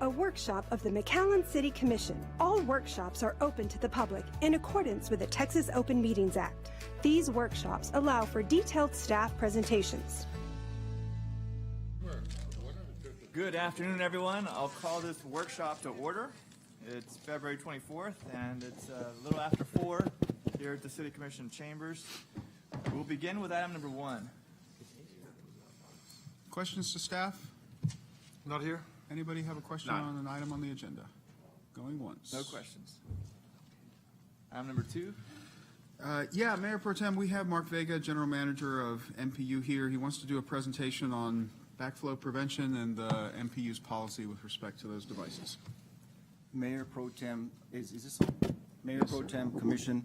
a workshop of the McAllen City Commission. All workshops are open to the public in accordance with the Texas Open Meetings Act. These workshops allow for detailed staff presentations. Good afternoon, everyone. I'll call this workshop to order. It's February 24th, and it's a little after 4 here at the City Commission chambers. We'll begin with item number 1. Questions to staff? Not here. Anybody have a question None. on an item on the agenda? Going once. No questions. Item number 2. Yeah, Mayor Pro Tem, we have Mark Vega, General Manager of MPU here. He wants to do a presentation on backflow prevention and the MPU's policy with respect to those devices. Mayor Pro Tem, is this on? Mayor Pro Tem, Commission,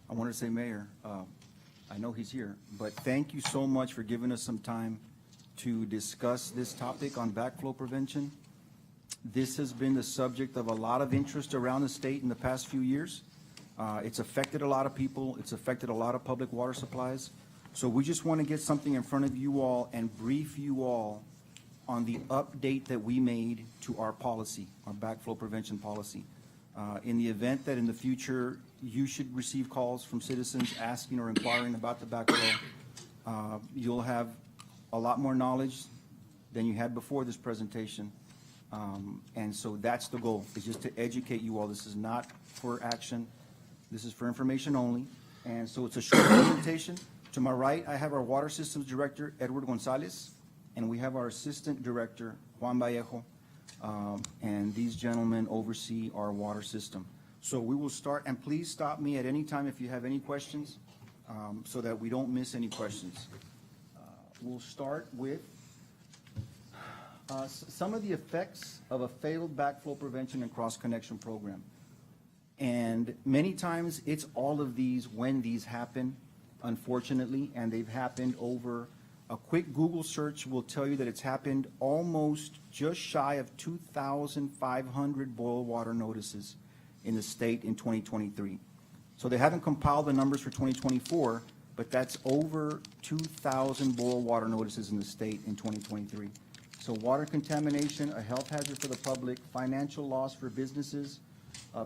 I want to say Mayor, I know he's here, but thank you so much for giving us some time to discuss this topic on backflow prevention. This has been the subject of a lot of interest around the state in the past few years. It's affected a lot of people. It's affected a lot of public water supplies. So we just want to get something in front of you all and brief you all on the update that we made to our policy, our backflow prevention policy. In the event that in the future you should receive calls from citizens asking or inquiring about the backflow, you'll have a lot more knowledge than you had before this presentation. And so that's the goal, is just to educate you all. This is not for action. This is for information only. And so it's a short presentation. To my right, I have our Water Systems Director, Edward Gonzalez, and we have our Assistant Director, Juan Vallejo, and these gentlemen oversee our water system. So we will start, and please stop me at any time if you have any questions, so that we don't miss any questions. We'll start with some of the effects of a failed backflow prevention and cross-connection program. And many times it's all of these when these happen, unfortunately, and they've happened over a quick Google search will tell you that it's happened almost just shy of 2,500 boil water notices in the state in 2023. So they haven't compiled the numbers for 2024, but that's over 2,000 boil water notices in the state in 2023. So water contamination, a health hazard for the public, financial loss for businesses,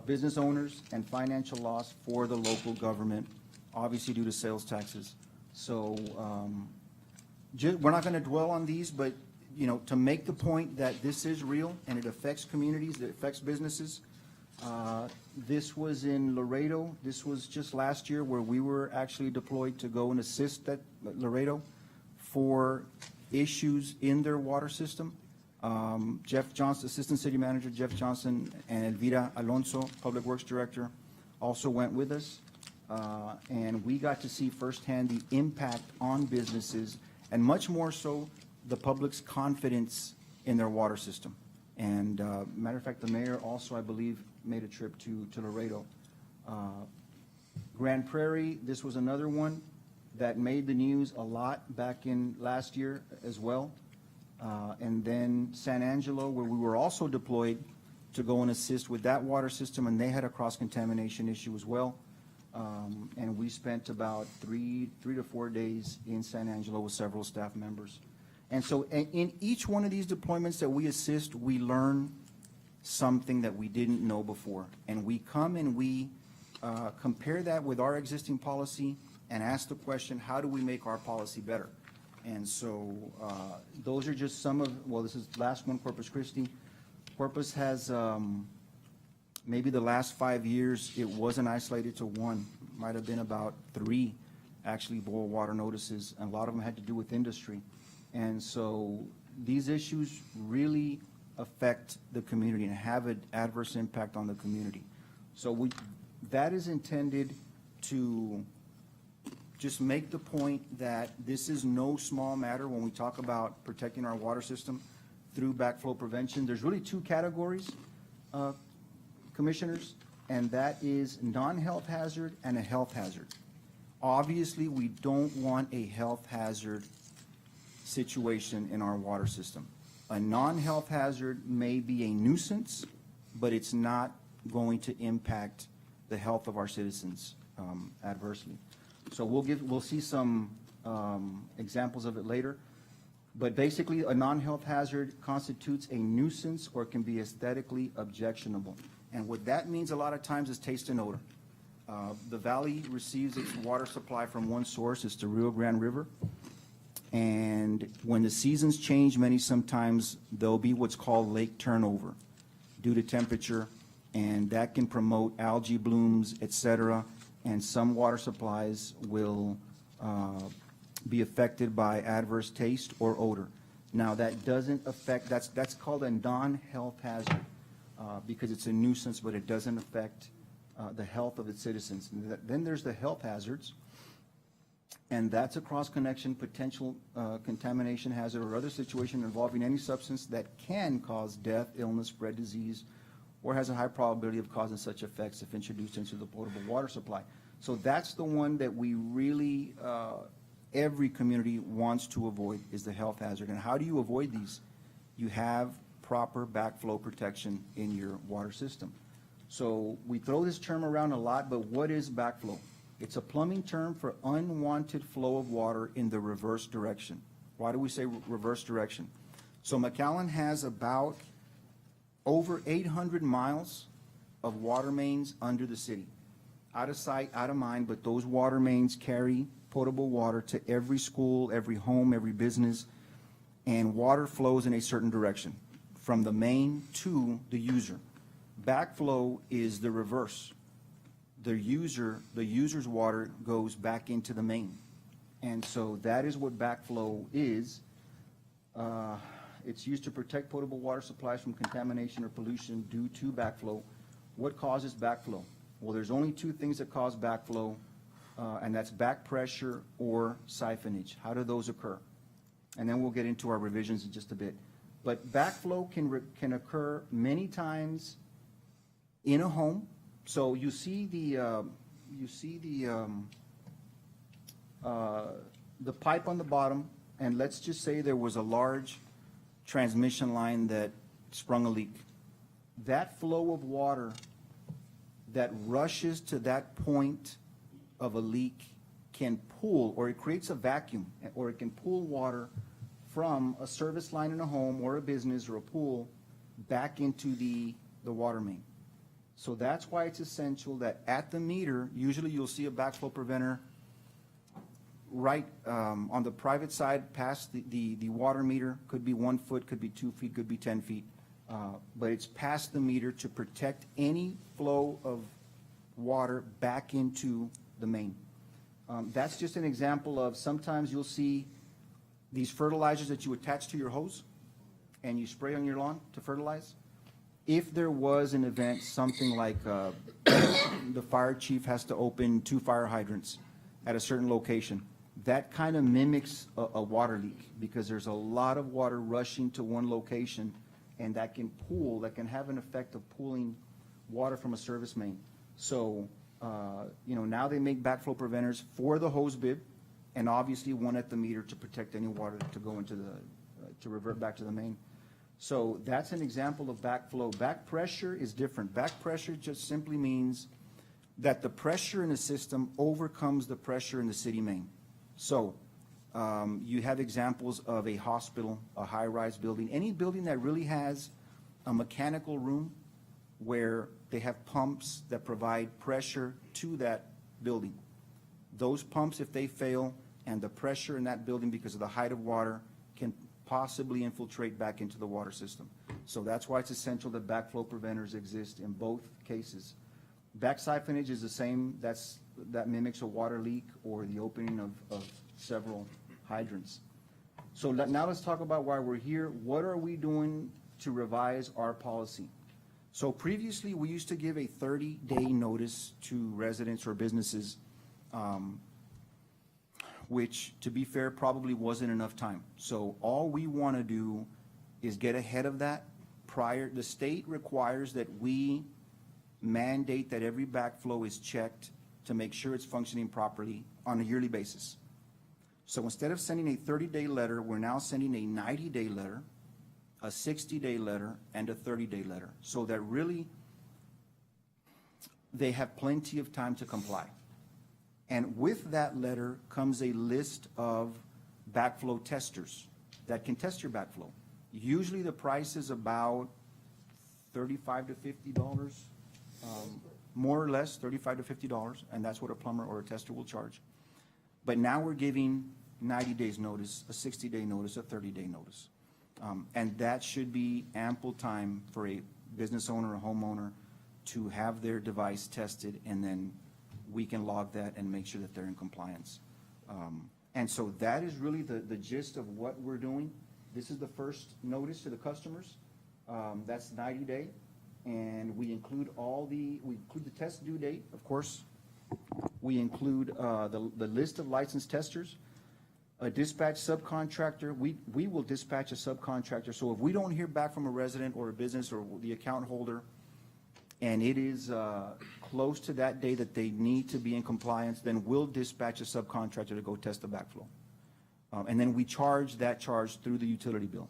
business owners, and financial loss for the local government, obviously due to sales taxes. So we're not going to dwell on these, but to make the point that this is real and it affects communities, it affects businesses. This was in Laredo. This was just last year where we were actually deployed to go and assist at Laredo for issues in their water system. Jeff Johnson, Assistant City Manager Jeff Johnson, and Elvira Alonso, Public Works Director, also went with us. And we got to see firsthand the impact on businesses, and much more so the public's confidence in their water system. And matter of fact, the mayor also, I believe, made a trip to Laredo. Grand Prairie, this was another one that made the news a lot back in last year as well. And then San Angelo, where we were also deployed to go and assist with that water system, and they had a cross-contamination issue as well. And we spent about three to 4 days in San Angelo with several staff members. And so in each one of these deployments that we assist, we learn something that we didn't know before. And we come and we compare that with our existing policy and ask the question, how do we make our policy better? And so those are just some of, well, this is the last one, Corpus Christi. Corpus has, maybe the last 5 years, it wasn't isolated to one. Might have been about 3, actually, boil water notices, and a lot of them had to do with industry. And so these issues really affect the community and have an adverse impact on the community. So that is intended to just make the point that this is no small matter when we talk about protecting our water system through backflow prevention. There's really 2 categories, commissioners, and that is non-health hazard and a health hazard. Obviously, we don't want a health hazard situation in our water system. A non-health hazard may be a nuisance, but it's not going to impact the health of our citizens adversely. So we'll see some examples of it later. But basically, a non-health hazard constitutes a nuisance or can be aesthetically objectionable. And what that means a lot of times is taste and odor. The valley receives its water supply from one source, it's the Rio Grande River. And when the seasons change, sometimes there'll be what's called lake turnover due to temperature, and that can promote algae blooms, et cetera, and some water supplies will be affected by adverse taste or odor. Now, that doesn't affect, that's called a non-health hazard because it's a nuisance, but it doesn't affect the health of its citizens. Then there's the health hazards, and that's a cross-connection potential contamination hazard or other situation involving any substance that can cause death, illness, spread disease, or has a high probability of causing such effects if introduced into the potable water supply. So that's the one that we really, every community wants to avoid, is the health hazard. And how do you avoid these? You have proper backflow protection in your water system. So we throw this term around a lot, but what is backflow? It's a plumbing term for unwanted flow of water in the reverse direction. Why do we say reverse direction? So McAllen has about over 800 miles of water mains under the city. Out of sight, out of mind, but those water mains carry potable water to every school, every home, every business, and water flows in a certain direction, from the main to the user. Backflow is the reverse. The user's water goes back into the main. And so that is what backflow is. It's used to protect potable water supplies from contamination or pollution due to backflow. What causes backflow? Well, there's only two things that cause backflow, and that's back pressure or siphonage. How do those occur? And then we'll get into our revisions in just a bit. But backflow can occur many times in a home. So you see the pipe on the bottom, and let's just say there was a large transmission line that sprung a leak. That flow of water that rushes to that point of a leak can pull, or it creates a vacuum, or it can pull water from a service line in a home or a business or a pool back into the water main. So that's why it's essential that at the meter, usually you'll see a backflow preventer right on the private side past the water meter. Could be 1 foot, could be 2 feet, could be 10 feet. But it's past the meter to protect any flow of water back into the main. That's just an example of, sometimes you'll see these fertilizers that you attach to your hose and you spray on your lawn to fertilize. If there was an event, something like the fire chief has to open 2 fire hydrants at a certain location, that kind of mimics a water leak, because there's a lot of water rushing to one location, and that can have an effect of pulling water from a service main. So, now they make backflow preventers for the hose bib, and obviously one at the meter to protect any water to go into to revert back to the main. So that's an example of backflow. Back pressure is different. Back pressure just simply means that the pressure in the system overcomes the pressure in the city main. So you have examples of a hospital, a high-rise building, any building that really has a mechanical room where they have pumps that provide pressure to that building. Those pumps, if they fail, and the pressure in that building because of the height of water, can possibly infiltrate back into the water system. So that's why it's essential that backflow preventers exist in both cases. Back siphonage is the same. That mimics a water leak or the opening of several hydrants. So now let's talk about why we're here. What are we doing to revise our policy? So previously, we used to give a 30-day notice to residents or businesses, which, to be fair, probably wasn't enough time. So all we want to do is get ahead of that prior. The state requires that we mandate that every backflow is checked to make sure it's functioning properly on a yearly basis. So instead of sending a 30-day letter, we're now sending a 90-day letter, a 60-day letter, and a 30-day letter, so that really they have plenty of time to comply. And with that letter comes a list of backflow testers. that can test your backflow. Usually the price is about $35 to $50, more or less, $35 to $50, and that's what a plumber or a tester will charge. But now we're giving 90 days notice, a 60-day notice, a 30-day notice. And that should be ample time for a business owner or homeowner to have their device tested, and then we can log that and make sure that they're in compliance. And so that is really the gist of what we're doing. This is the first notice to the customers. That's 90-day, and we include we include the test due date, of course. We include the list of licensed testers, a dispatch subcontractor. We will dispatch a subcontractor. So if we don't hear back from a resident or a business or the account holder, and it is close to that day that they need to be in compliance, then we'll dispatch a subcontractor to go test the backflow. And then we charge that charge through the utility bill.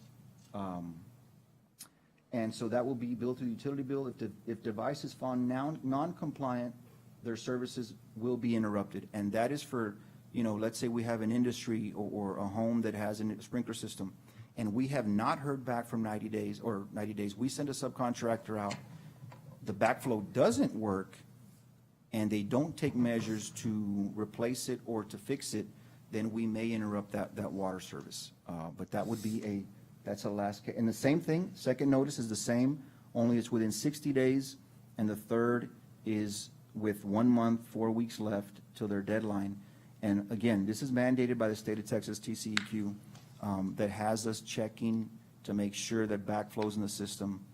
And so that will be billed through the utility bill. If device is found non-compliant, their services will be interrupted. And that is for, let's say we have an industry or a home that has a sprinkler system, and we have not heard back from 90 days, we send a subcontractor out, the backflow doesn't work, and they don't take measures to replace it or to fix it, then we may interrupt that water service. But that would be that's a last case. And the same thing, second notice is the same, only it's within 60 days, and the third is with 1 month, 4 weeks left till their deadline. And again, this is mandated by the state of Texas TCEQ, that has us checking to make sure that backflows in the system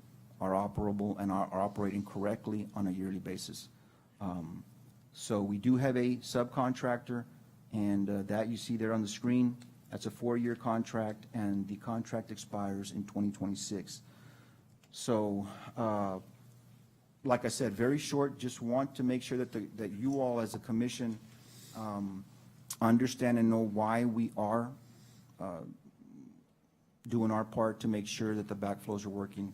are operable and are operating correctly on a yearly basis. So we do have a subcontractor, and that you see there on the screen, that's a 4-year contract, and the contract expires in 2026. So, like I said, very short, just want to make sure that that you all as a commission understand and know why we are doing our part to make sure that the backflows are working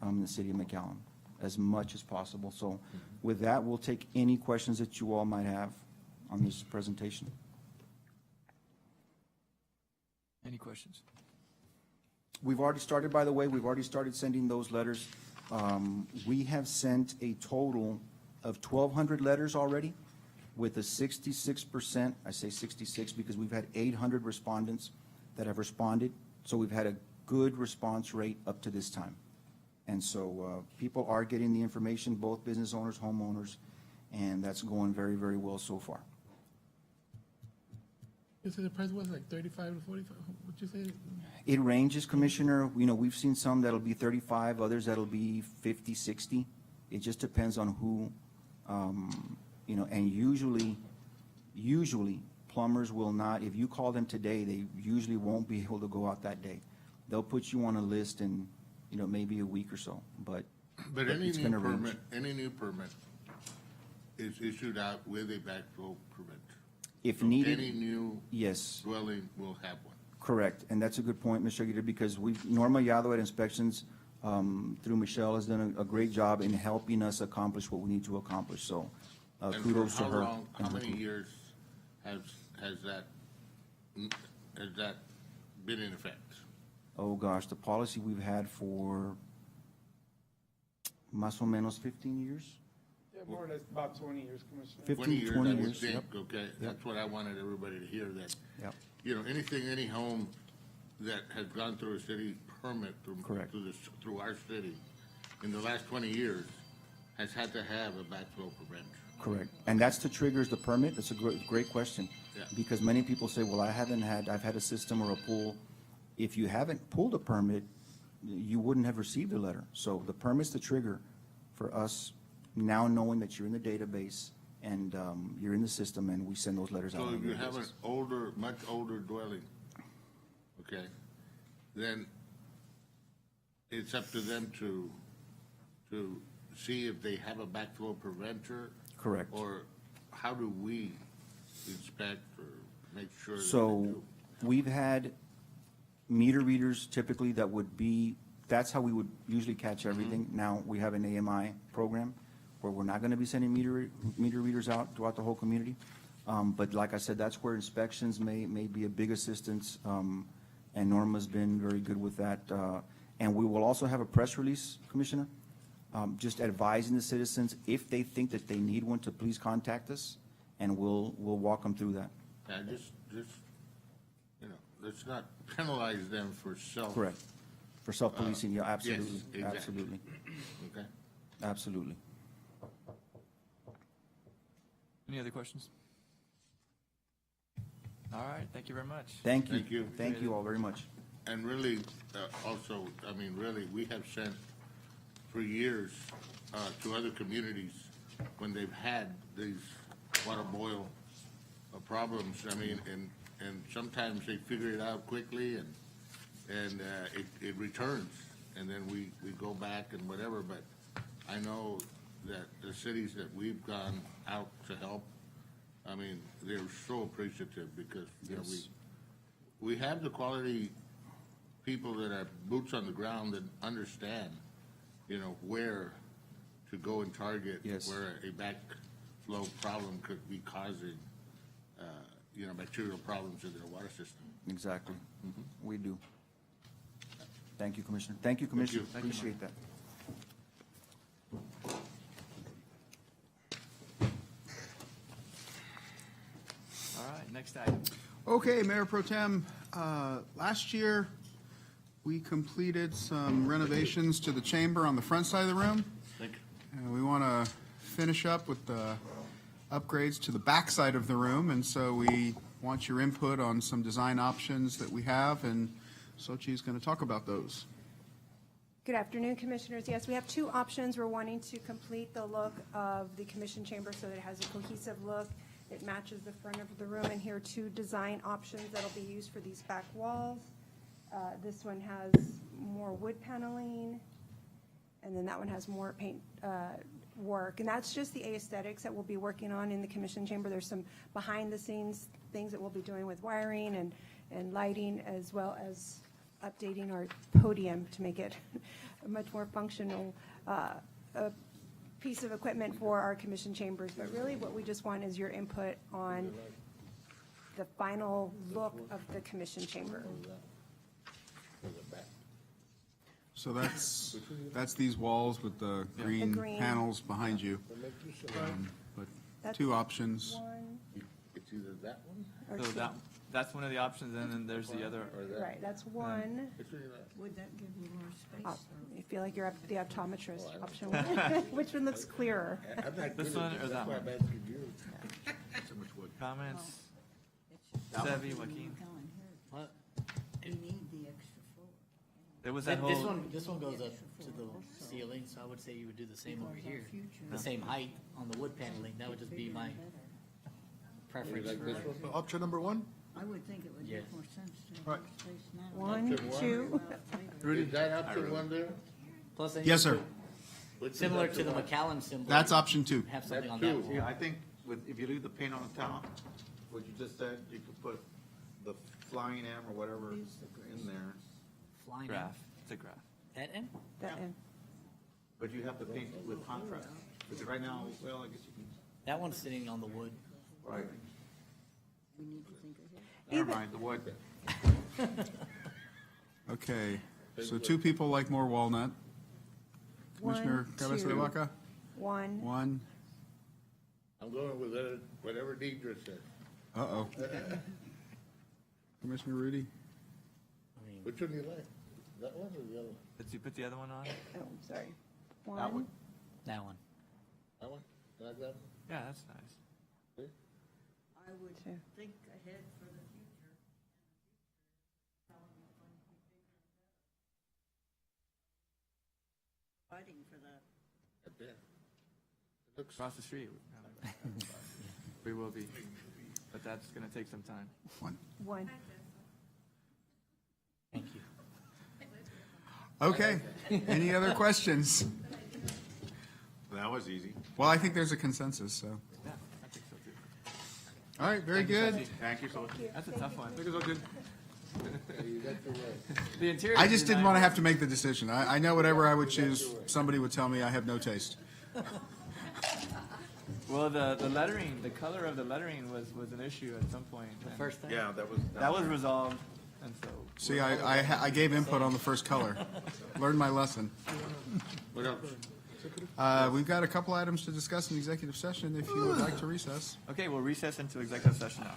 in the city of McAllen as much as possible. So with that, we'll take any questions that you all might have on this presentation. Any questions? We've already started, by the way, we've already started sending those letters. We have sent a total of 1,200 letters already with a 66%, I say 66 because we've had 800 respondents that have responded. So we've had a good response rate up to this time. And so people are getting the information, both business owners, homeowners, and that's going very, very well so far. You said the price was like 35 to 45, what'd you say? It ranges, Commissioner. We've seen some that'll be 35, others that'll be 50, 60. It just depends on who, and usually plumbers will not, if you call them today, they usually won't be able to go out that day. They'll put you on a list in, maybe a week or so, but Any it's new gonna range. permit is issued out with a backflow permit. If So needed, Any new yes. dwelling will have one. Correct, and that's a good point, Mr. Aguirre, because Norma Yado at Inspections, through Michelle, has done a great job in helping us accomplish what we need to accomplish, so And for kudos to how her. long, and how her many team. years has that been in effect? Oh, gosh, the policy we've had for más o menos 15 years? Yeah, more or less about 20 years, Commissioner. 15, 20 I would years, think, yep. okay? That's what I wanted everybody to hear, that, Yep. any home that has gone through a city permit Correct. through our city in the last 20 years has had to have a backflow preventer. Correct, and that's the triggers the permit. That's a great question. Yeah. Because many people say, well, I've had a system or a pool. If you haven't pulled a permit, you wouldn't have received a letter. So the permit's the trigger for us now knowing that you're in the database and you're in the system, and we send those letters out. So on a if you yearly have an basis. much older dwelling, okay, then it's up to them to see if they have a backflow preventer. Correct. Or how do we inspect or make sure that they So do? we've had meter readers typically that would be, that's how we would usually catch everything. Now we have an AMI program where we're not going to be sending meter readers out throughout the whole community. But like I said, that's where inspections may be a big assistance. and Norma's been very good with that. And we will also have a press release, Commissioner, just advising the citizens, if they think that they need one, to please contact us, and we'll walk them through that. And just, you know, let's not penalize them for self. Correct. For self-policing, yeah, absolutely, yes, exactly. absolutely, Okay? absolutely. Any other questions? All right, thank you very much. Thank you. Thank you. Thank you all very much. And really, also, I mean, really, we have sent for years to other communities when they've had these water boil problems. I mean, and sometimes they figure it out quickly and it returns. And then we go back and whatever, but I know that the cities that we've gone out to help, I mean, they're so appreciative because, you know, we have the quality people that are boots on the ground that understand, you know, where to go and target Yes. where a backflow problem could be causing, you know, bacterial problems in their water system. Exactly. We do. Thank you, Commissioner. Thank you, Commissioner. Thank you. Appreciate that. All right, next item. Okay, Mayor Pro Tem, last year, we completed some renovations to the chamber on the front side of the room. Thank you. And we want to finish up with the upgrades to the back side of the room, and so we want your input on some design options that we have, and Sochi's going to talk about those. Good afternoon, Commissioners. Yes, we have two options. We're wanting to complete the look of the Commission chamber so that it has a cohesive look. It matches the front of the room, and here are two design options that'll be used for these back walls. This one has more wood paneling, and then that one has more paint work. And that's just the aesthetics that we'll be working on in the Commission chamber. There's some behind-the-scenes things that we'll be doing with wiring and lighting, as well as updating our podium to make it a much more functional piece of equipment for our Commission chambers. But really what we just want is your input on the final look of the Commission chamber. So that's these walls with the green green. panels behind you. But That's two options. One It's either that one or So two. that's one of the options, and then there's the other. or that. Right, that's one. Would that give you more Oh, space? You feel like you're up the optometrist, option one. Which one looks clearer? I'm not This good at one or this. that That's why one? I'm asking you. Comments? It's just Sevi, Joaquin? McAllen here. What? We need the extra floor. There was that This whole, one goes up to the ceiling, so I would say you would do the same over here. Future. The same height on the wood paneling, that would just be my preference Like this for. one? Option number one? I would think it would Yes. make more sense to have Right. more space now. One, two. Is that option one there? Plus, then Yes, you sir. could- Which is Similar option to the one? McAllen symbol. That's option two. Have something on That's that two. wall. Yeah, I think if you leave the paint on the top, what you just said, you could put the flying M or whatever in there, Flying graph, it's a graph. That end? That end. but you have to paint with contrast. Because right now, well, I guess you can, That one's sitting on the wood. right, We need to think ahead. never mind, the wood. Okay, so two people like more walnut. Commissioner One, Cabeza de two. Vaca, One. one. I'm going with whatever Deidre says. Uh-oh. Commissioner Rudy? I mean, Which one do you like? That one or the other one? Did you put the other one on? Oh, sorry. That one. that one. That one? You like that one? Yeah, that's nice. I would Two. think ahead for the future. Fighting for that. Right there. It looks, Across the street. We will be, but that's gonna take some time. One. One. Thank you. Okay, any other questions? That was easy. Well, I think there's a consensus, so. Yeah, I think so too. All right, very good. Thank you so much. That's a tough one. Think it's all good? you got the right. The interior. I just didn't design- want to have to make the decision. I know whatever I would choose, somebody would tell me I have no taste. Well, the lettering, the color of the lettering was an issue at some point. and First thing? Yeah, that was. That was resolved. And so. See, I gave input on the first color. Learned my lesson. What else? We've got a couple items to discuss in executive session if you would like to recess. Okay, we'll recess into executive session now.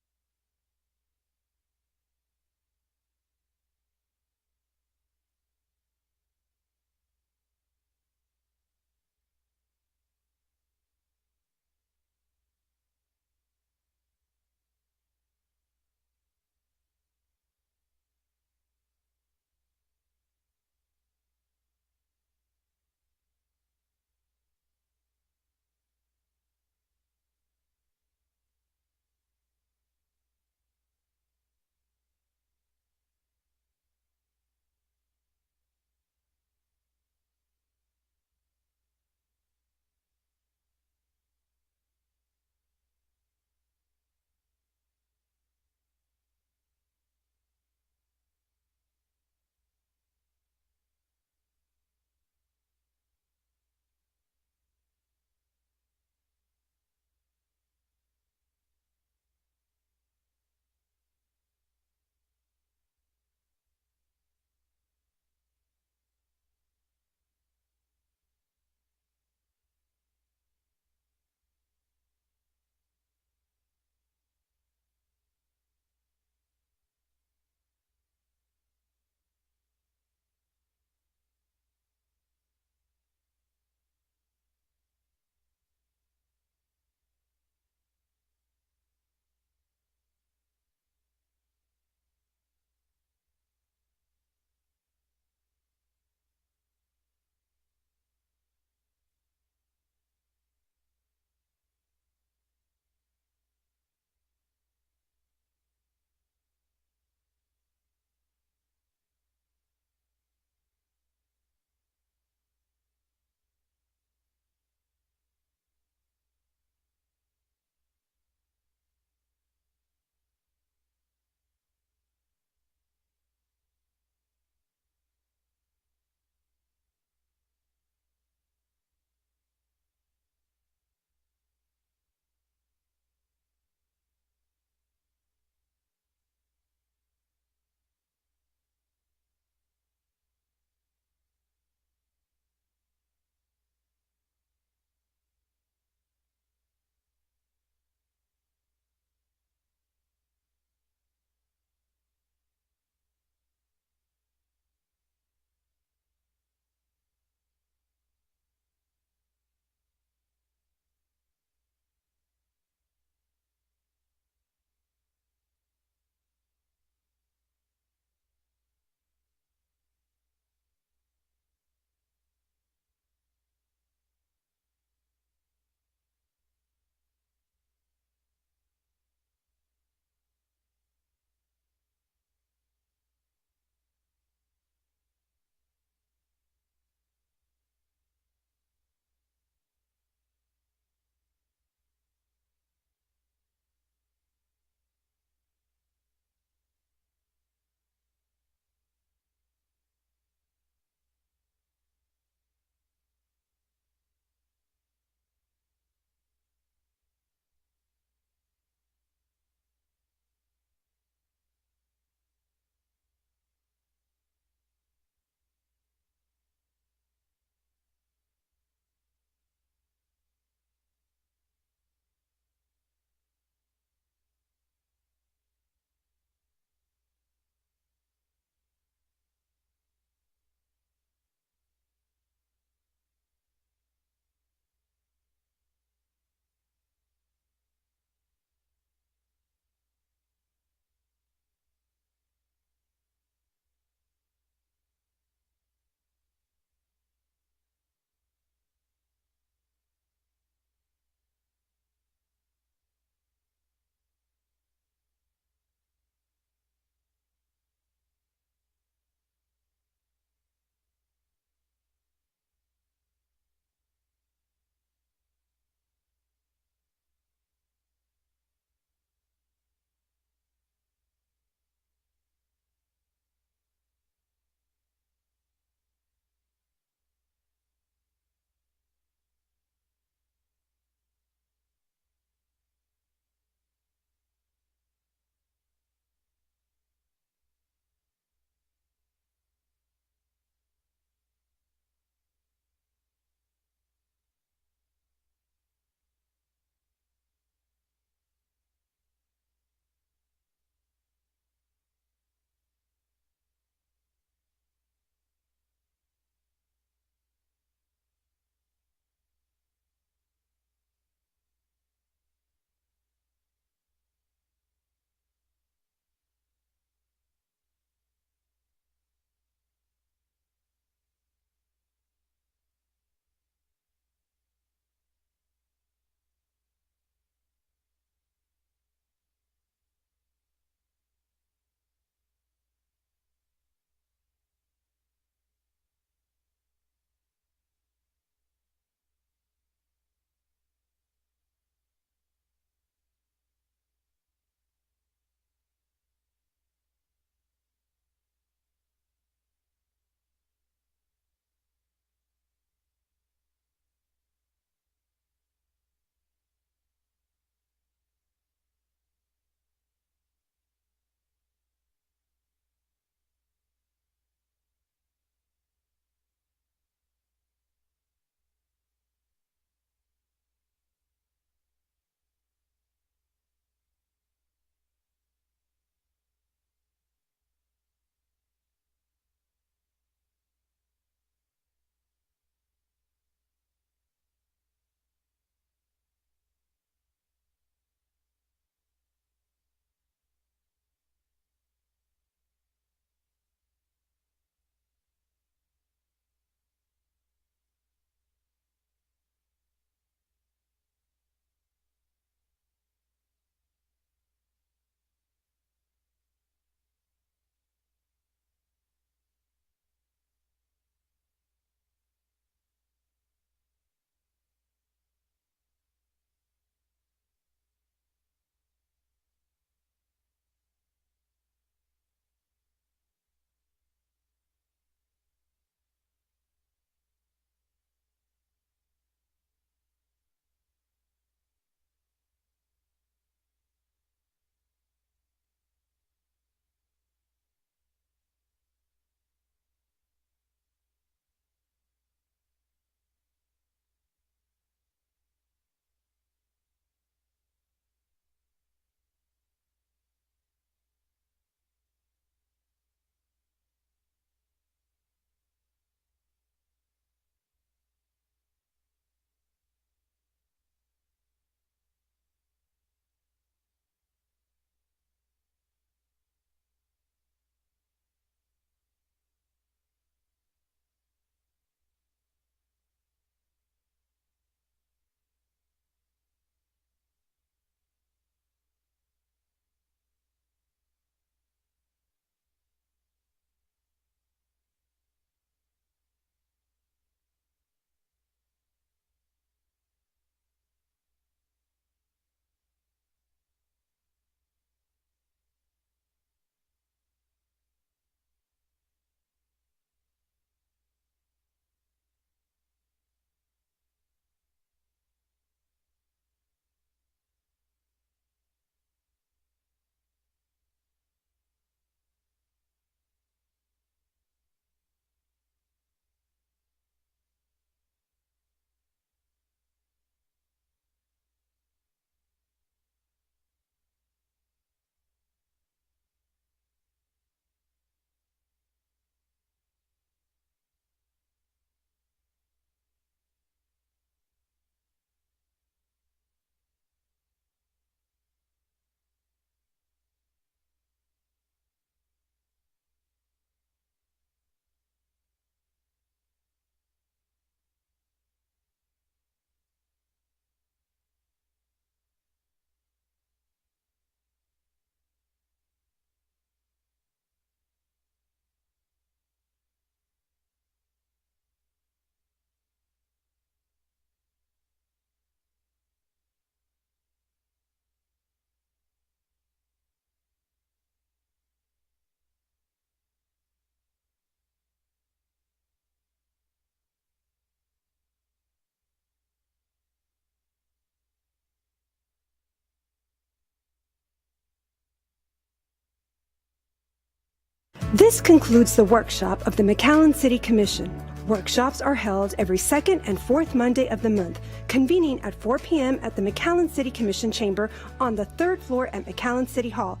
This concludes the workshop of the McAllen City Commission. Workshops are held every second and fourth Monday of the month, convening at 4 p.m. at the McAllen City Commission chamber on the third floor at McAllen City Hall.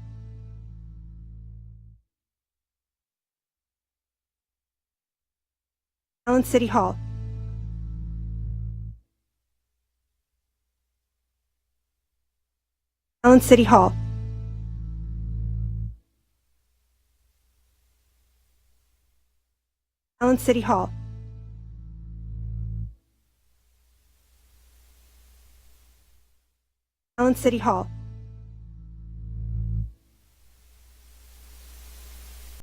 McAllen City Hall. McAllen City Hall. McAllen City Hall. McAllen City Hall.